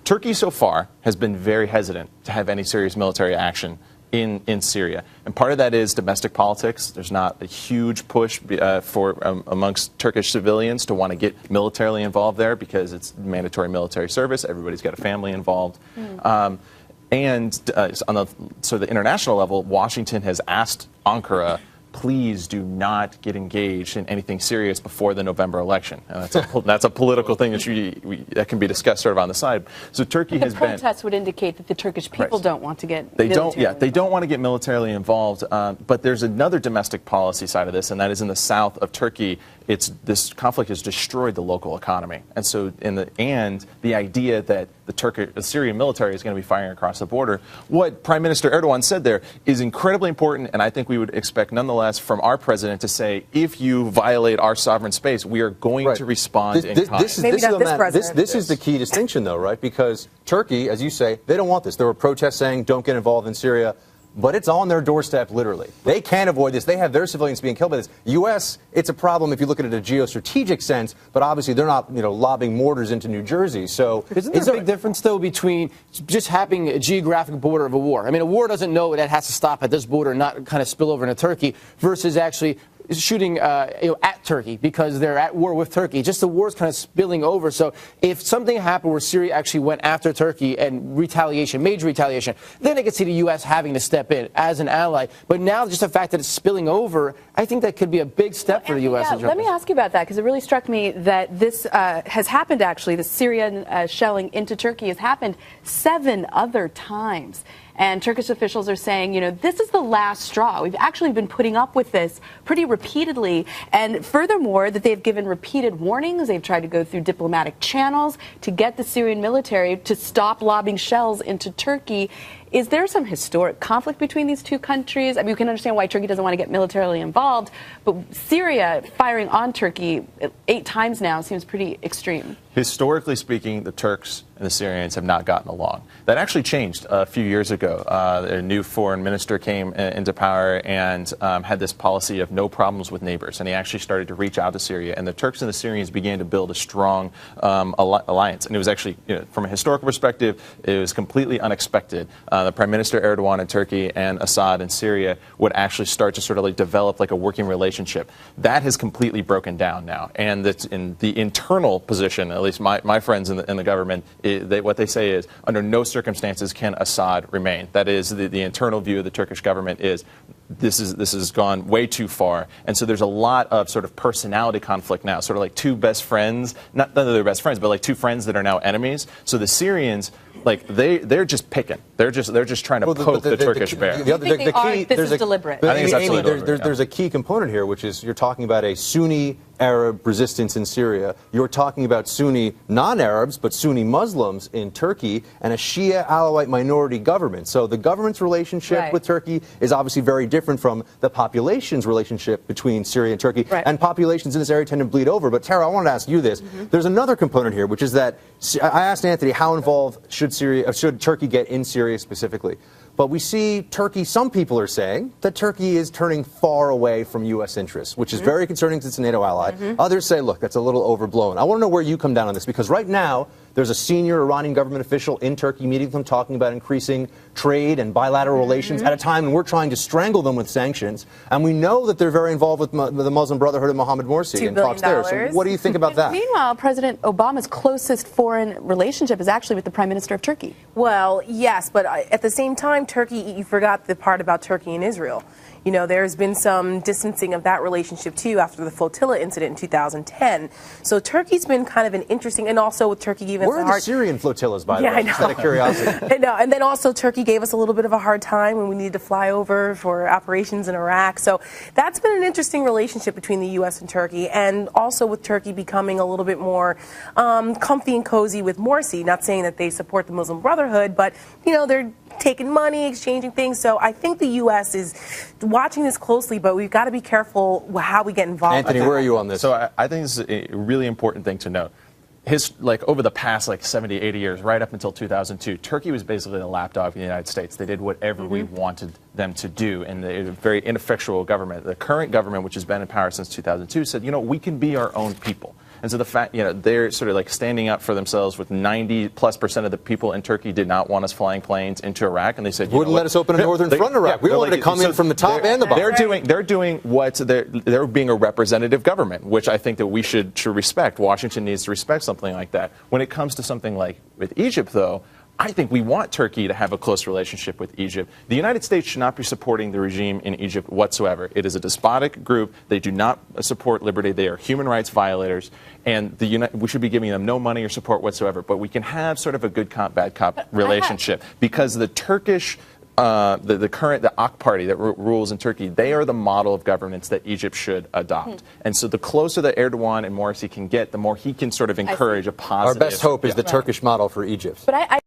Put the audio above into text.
Turkey so far has been very hesitant to have any serious military action in Syria. And part of that is domestic politics. There's not a huge push amongst Turkish civilians to want to get militarily involved there because it's mandatory military service. Everybody's got a family involved. On the international level, Washington has asked Ankara, please do not get engaged in anything serious before the November election. And that's a political thing that can be discussed sort of on the side. So Turkey has been... The protests would indicate that the Turkish people don't want to get they don't want to get militarily involved. But there's another domestic policy side of this, and that is in the south of Turkey. This conflict has destroyed the local economy. And so the idea that the Syrian military is going to be firing across the border, what Prime Minister Erdogan said there is incredibly important, and I think we would expect nonetheless from our president to say, if you violate our sovereign space, we are going to respond in kind. This is the key distinction, though, right? Because Turkey, as you say, they don't want this. There were protests saying, don't get involved in Syria. But it's on their doorstep, literally. They can't avoid this. They have their civilians being killed by this. U.S., it's a problem if you look at it in a geostrategic sense, but obviously they're not, lobbing mortars into New Jersey. So isn't there a big difference, though, between just having a geographic border of a war? I mean, a war doesn't know that has to stop at this border and not kind of spill over into Turkey versus actually shooting at Turkey because they're at war with Turkey. Just the war's kind of spilling over. So if something happened where Syria actually went after Turkey and retaliation, major retaliation, then I could see the U.S. having to step in as an ally. But now just the fact that it's spilling over, I think that could be a big step for the U.S. Let me ask you about that, because it really struck me that this has happened, actually. The Syrian shelling into Turkey has happened 7 other times. And Turkish officials are saying, this is the last straw. We've actually been putting up with this pretty repeatedly. And furthermore, that they've given repeated warnings. They've tried to go through diplomatic channels to get the Syrian military to stop lobbing shells into Turkey. Is there some historic conflict between these two countries? I mean, you can understand why Turkey doesn't want to get militarily involved, but Syria firing on Turkey 8 times now seems pretty extreme. Historically speaking, the Turks and the Syrians have not gotten along. That actually changed a few years ago. A new foreign minister came into power and had this policy of no problems with neighbors, and he actually started to reach out to Syria, and the Turks and the Syrians began to build a strong alliance. And it was actually, from a historical perspective, it was completely unexpected. The Prime Minister Erdogan in Turkey and Assad in Syria would actually start to sort of develop a working relationship. That has completely broken down now, and that's in the internal position. At least my friends in the government, what they say is, under no circumstances can Assad remain. That is, the internal view of the Turkish government is, this has gone way too far. And so there's a lot of sort of personality conflict now, sort of like two best friends, not none of their best friends, but like two friends that are now enemies. So the Syrians, they're just picking. They're just trying to poke the Turkish bear. This is deliberate. I think it's absolutely deliberate. There's a key component here, which is you're talking about a Sunni Arab resistance in Syria. You're talking about Sunni non-Arabs, but Sunni Muslims in Turkey, and a Shia Alawite minority government. So the government's relationship with Turkey is obviously very different from the population's relationship between Syria and Turkey. And populations in this area tend to bleed over. But Tara, I wanted to ask you this. There's another component here, which is that I asked Anthony, how involved should Turkey get in Syria specifically? But we see Turkey, some people are saying that Turkey is turning far away from U.S. interests, which is very concerning since it's a NATO ally. Others say, look, that's a little overblown. I want to know where you come down on this, because right now there's a senior Iranian government official in Turkey meeting with them, talking about increasing trade and bilateral relations at a time when we're trying to strangle them with sanctions. And we know that they're very involved with the Muslim Brotherhood of Mohammed Morsi and talks there. So what do you think about that? Meanwhile, President Obama's closest foreign relationship is actually with the Prime Minister of Turkey. Well, yes, but at the same time, Turkey, you forgot the part about Turkey and Israel. There's been some distancing of that relationship, too, after the flotilla incident in 2010. So Turkey's been kind of an interesting, and also with Turkey giving us Where are the Syrian flotillas, by the way? I know. Just out of curiosity. I know. And then also Turkey gave us a little bit of a hard time when we needed to fly over for operations in Iraq. So that's been an interesting relationship between the U.S. and Turkey, and also with Turkey becoming a little bit more comfy and cozy with Morsi. Not saying that they support the Muslim Brotherhood, but, they're taking money, exchanging things. So I think the U.S. is watching this closely, but we've got to be careful how we get involved. Anthony, where are you on this? So I think this is a really important thing to note. Over the past 70, 80 years, right up until 2002, Turkey was basically the lapdog of the United States. They did whatever we wanted them to do, and they're a very ineffectual government. The current government, which has been in power since 2002, said, we can be our own people. And so the fact, they're sort of like standing up for themselves with 90+% of the people in Turkey did not want us flying planes into Iraq, and they said, wouldn't let us open a northern front in Iraq. We wanted to come in from the top and the bottom. They're doing what they're being a representative government, which I think that we should respect. Washington needs to respect something like that. When it comes to something like with Egypt, though, I think we want Turkey to have a close relationship with Egypt. The United States should not be supporting the regime in Egypt whatsoever. It is a despotic group. They do not support liberty. They are human rights violators. And we should be giving them no money or support whatsoever. But we can have sort of a good cop, bad cop relationship. Because the Turkish, the AK party that rules in Turkey, they are the model of governance that Egypt should adopt. And so the closer that Erdogan and Morsi can get, the more he can sort of encourage a positive. Our best hope is the Turkish model for Egypt. But